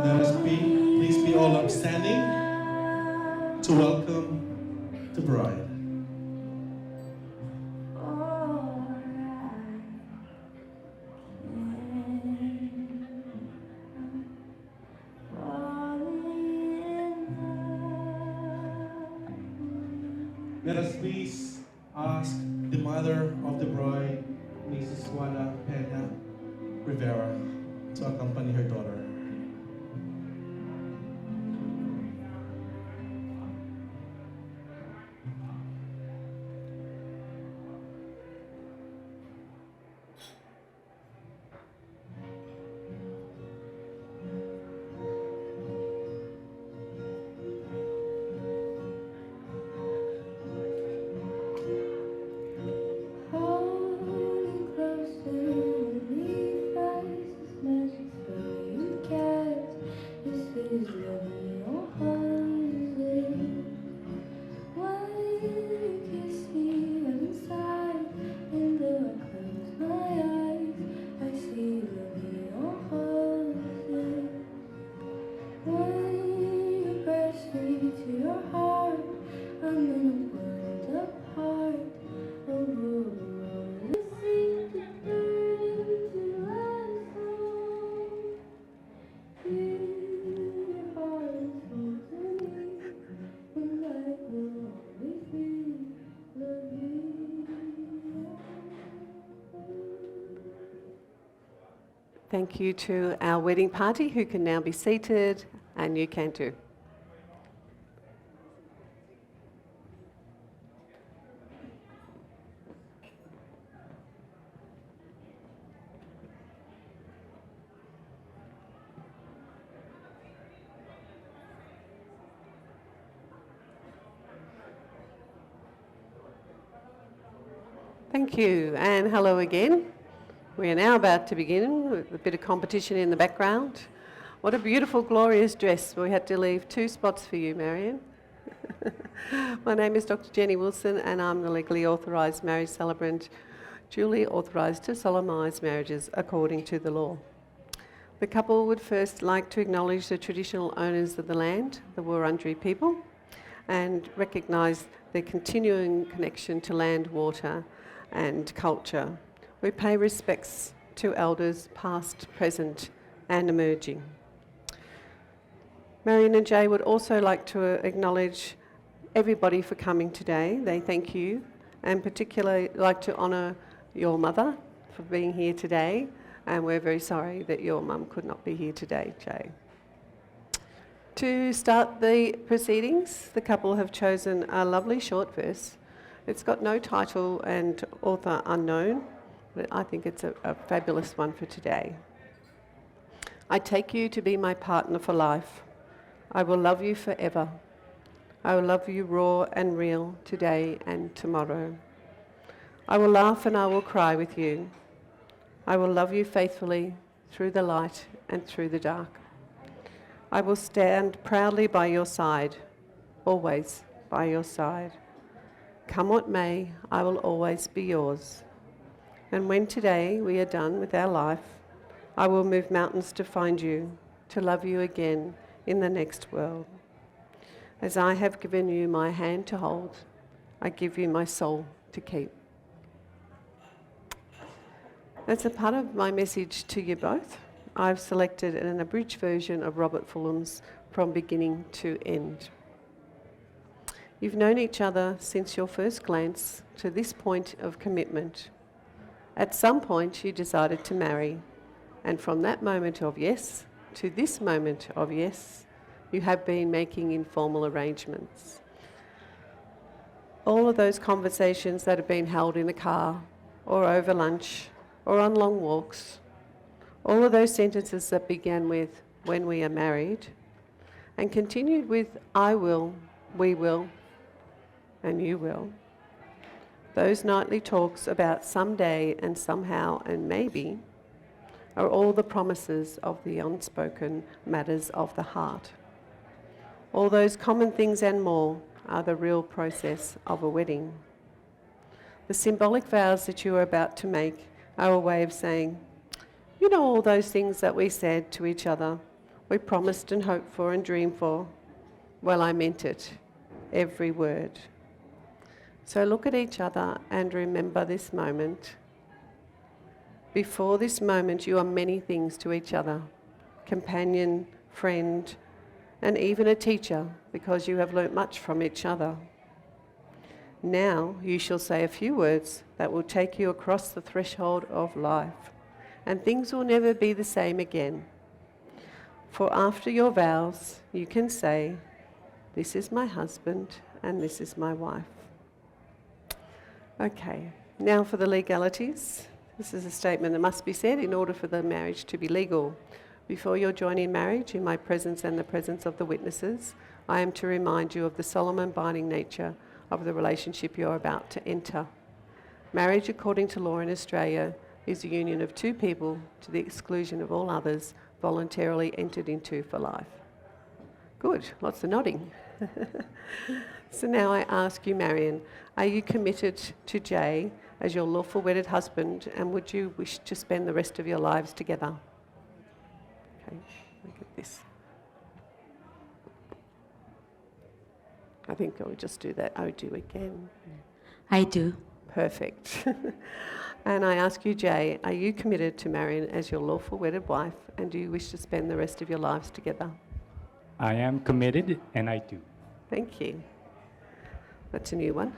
Please be all upstanding to welcome the bride. Let us please ask the mother of the bride, Mrs. Juana Pena Rivera, to accompany her daughter. Thank you to our wedding party who can now be seated, and you can too. Thank you, and hello again. We are now about to begin with a bit of competition in the background. What a beautiful, glorious dress. We had to leave 2 spots for you, Marian. My name is Dr. Jenny Wilson, and I'm the legally authorised marriage celebrant, duly authorised to solemnise marriages according to the law. The couple would first like to acknowledge the traditional owners of the land, the Wurundjeri people, and recognise their continuing connection to land, water and culture. We pay respects to elders past, present and emerging. Marian and Jay would also like to acknowledge everybody for coming today. They thank you, and particularly like to honour your mother for being here today, and we're very sorry that your mum could not be here today, Jay. To start the proceedings, the couple have chosen a lovely short verse. It's got no title and author unknown, but I think it's a fabulous one for today. I take you to be my partner for life. I will love you forever. I will love you raw and real today and tomorrow. I will laugh and I will cry with you. I will love you faithfully through the light and through the dark. I will stand proudly by your side, always by your side. Come what may, I will always be yours. And when today we are done with our life, I will move mountains to find you, to love you again in the next world. As I have given you my hand to hold, I give you my soul to keep. As a part of my message to you both, I've selected an abridged version of Robert Fullam's From Beginning to End. You've known each other since your first glance to this point of commitment. At some point you decided to marry, and from that moment of yes to this moment of yes, you have been making informal arrangements. All of those conversations that have been held in the car, or over lunch, or on long walks, all of those sentences that began with, when we are married, and continued with, I will, we will, and you will. Those nightly talks about someday and somehow and maybe are all the promises of the unspoken matters of the heart. All those common things and more are the real process of a wedding. The symbolic vows that you are about to make are a way of saying, you know all those things that we said to each other we promised and hoped for and dreamed for. Well, I meant it, every word. So look at each other and remember this moment. Before this moment, you are many things to each other: companion, friend, and even a teacher, because you have learnt much from each other. Now you shall say a few words that will take you across the threshold of life, and things will never be the same again. For after your vows, you can say, "This is my husband and this is my wife." Okay, now for the legalities. This is a statement that must be said in order for the marriage to be legal. Before your joining marriage, in my presence and the presence of the witnesses, I am to remind you of the solemn and binding nature of the relationship you are about to enter. Marriage, according to law in Australia, is a union of two people to the exclusion of all others, voluntarily entered into for life. Good, lots of nodding. So now I ask you, Marian, are you committed to Jay as your lawful wedded husband, and would you wish to spend the rest of your lives together? Okay, look at this. I think I'll just do that. I do again. I do. Perfect. And I ask you, Jay, are you committed to Marian as your lawful wedded wife, and do you wish to spend the rest of your lives together? I am committed, and I do. Thank you. That's a new one.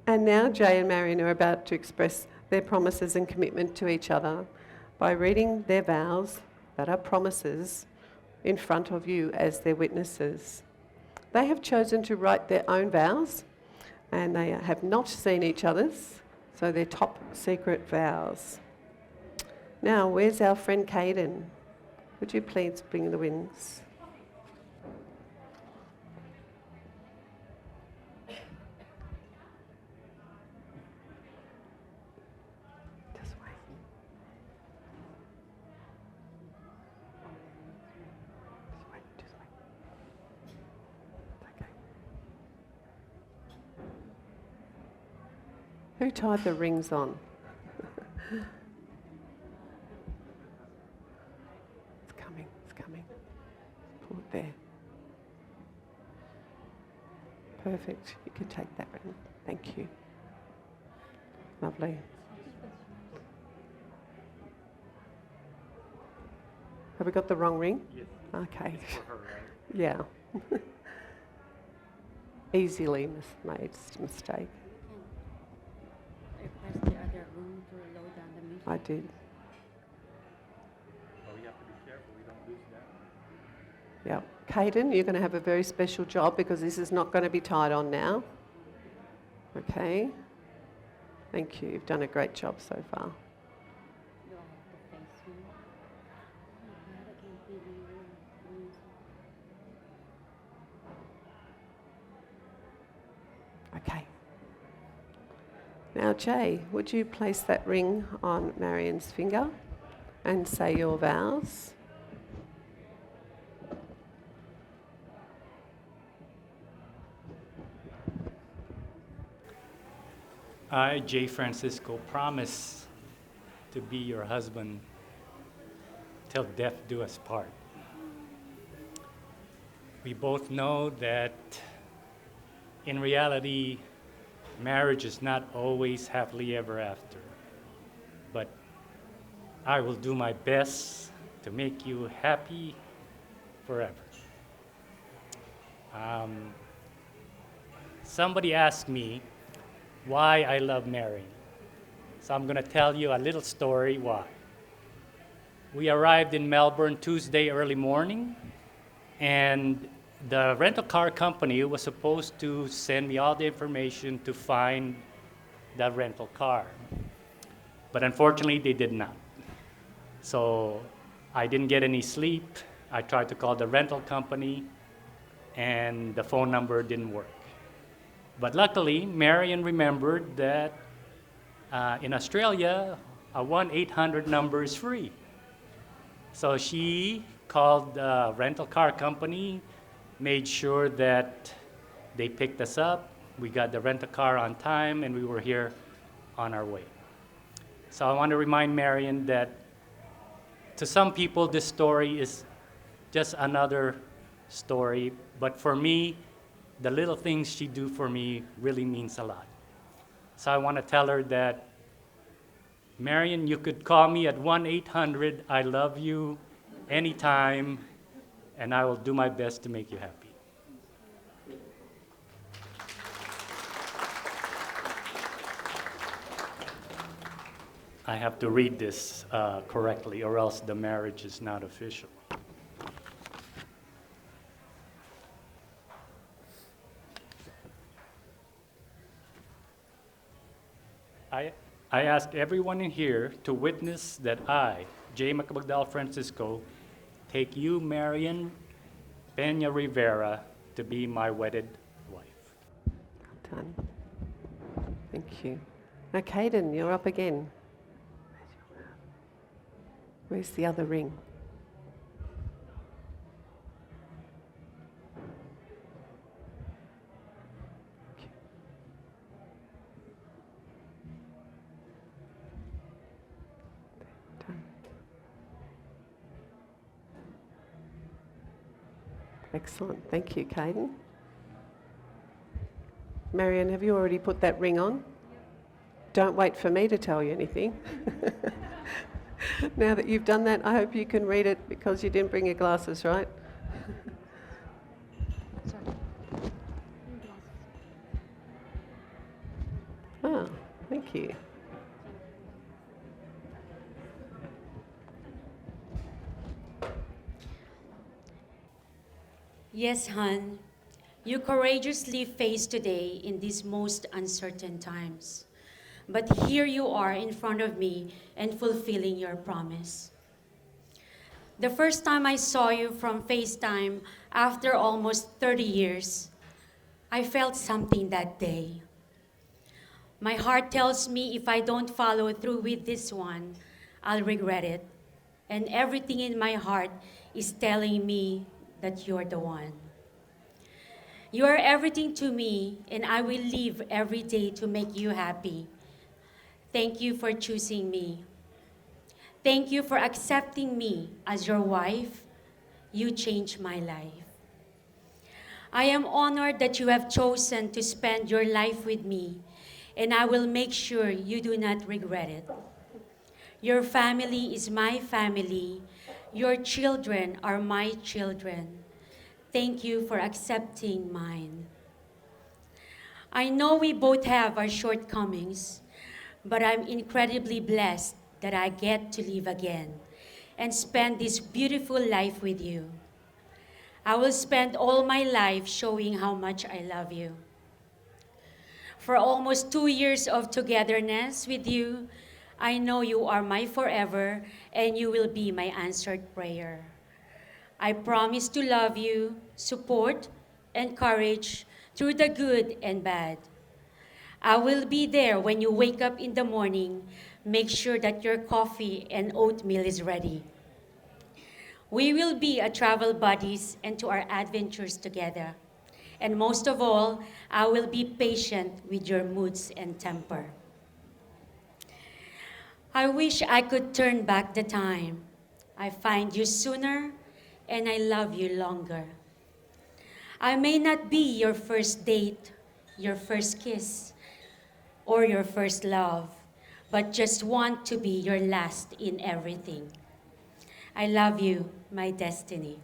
And now Jay and Marian are about to express their promises and commitment to each other by reading their vows that are promises in front of you as their witnesses. They have chosen to write their own vows, and they have not seen each other's, so they're top secret vows. Now, where's our friend Caden? Would you please bring the wings? This way. This way. Okay. Who tied the rings on? It's coming. Pull it there. Perfect. You can take that ring. Thank you. Lovely. Have we got the wrong ring? Yes. Okay. It's for her, right? Yeah. Easily made mistake. Request the other room to load down the music. I did. Well, we have to be careful we don't lose that. Yeah. Caden, you're going to have a very special job because this is not going to be tied on now. Okay. Thank you. You've done a great job so far. Do I have to face you? Oh my God, I can't feel the music. Okay. Now, Jay, would you place that ring on Marian's finger and say your vows? I, J. Francisco, promise to be your husband till death do us part. We both know that in reality, marriage is not always happily ever after. But I will do my best to make you happy forever. Somebody asked me why I love Marian. So I'm going to tell you a little story why. We arrived in Melbourne Tuesday early morning, and the rental car company was supposed to send me all the information to find the rental car. But unfortunately, they did not. So I didn't get any sleep. I tried to call the rental company, and the phone number didn't work. But luckily, Marian remembered that in Australia, a 1-800 number is free. So she called the rental car company, made sure that they picked us up. We got the rental car on time, and we were here on our way. So I want to remind Marian that to some people, this story is just another story, but for me, the little things she do for me really means a lot. So I want to tell her that, Marian, you could call me at 1-800-I-love-you anytime, and I will do my best to make you happy. I have to read this correctly, or else the marriage is not official. I ask everyone in here to witness that I, J. Macabagdal Francisco, take you, Marian Peña Rivera, to be my wedded wife. Done. Thank you. Now, Caden, you're up again. Where's the other ring? Done. Excellent. Thank you, Caden. Marian, have you already put that ring on? Don't wait for me to tell you anything. Now that you've done that, I hope you can read it because you didn't bring your glasses, right? Sorry. Oh, thank you. Yes, hon, you courageously faced today in these most uncertain times. But here you are in front of me and fulfilling your promise. The first time I saw you from FaceTime after almost 30 years, I felt something that day. My heart tells me if I don't follow through with this one, I'll regret it. And everything in my heart is telling me that you're the one. You are everything to me, and I will live every day to make you happy. Thank you for choosing me. Thank you for accepting me as your wife. You changed my life. I am honored that you have chosen to spend your life with me, and I will make sure you do not regret it. Your family is my family. Your children are my children. Thank you for accepting mine. I know we both have our shortcomings, but I'm incredibly blessed that I get to live again and spend this beautiful life with you. I will spend all my life showing how much I love you. For almost 2 years of togetherness with you, I know you are my forever and you will be my answered prayer. I promise to love you, support, encourage through the good and bad. I will be there when you wake up in the morning. Make sure that your coffee and oatmeal is ready. We will be a travel buddies and to our adventures together. And most of all, I will be patient with your moods and temper. I wish I could turn back the time. I find you sooner and I love you longer. I may not be your first date, your first kiss, or your first love, but just want to be your last in everything. I love you, my destiny.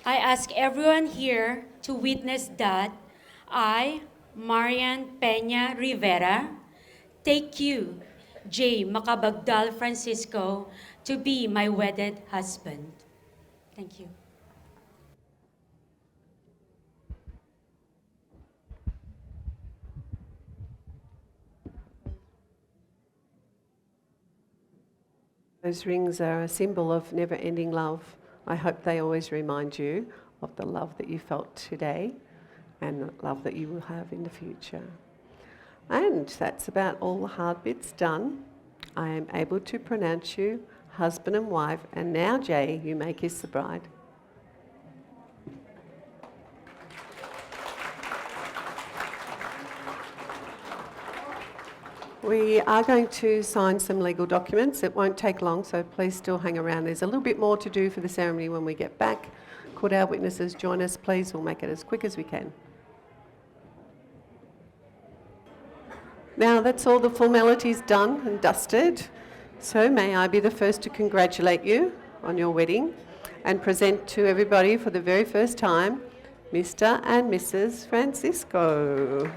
I ask everyone here to witness that I, Marian Peña Rivera, take you, J. Macabagdal Francisco, to be my wedded husband. Thank you. Those rings are a symbol of never-ending love. I hope they always remind you of the love that you felt today and the love that you will have in the future. And that's about all the hard bits done. I am able to pronounce you husband and wife, and now, Jay, you may kiss the bride. We are going to sign some legal documents. It won't take long, so please still hang around. There's a little bit more to do for the ceremony when we get back. Could our witnesses join us, please? We'll make it as quick as we can. Now that's all the formalities done and dusted. So may I be the first to congratulate you on your wedding and present to everybody for the very first time Mr. and Mrs. Francisco.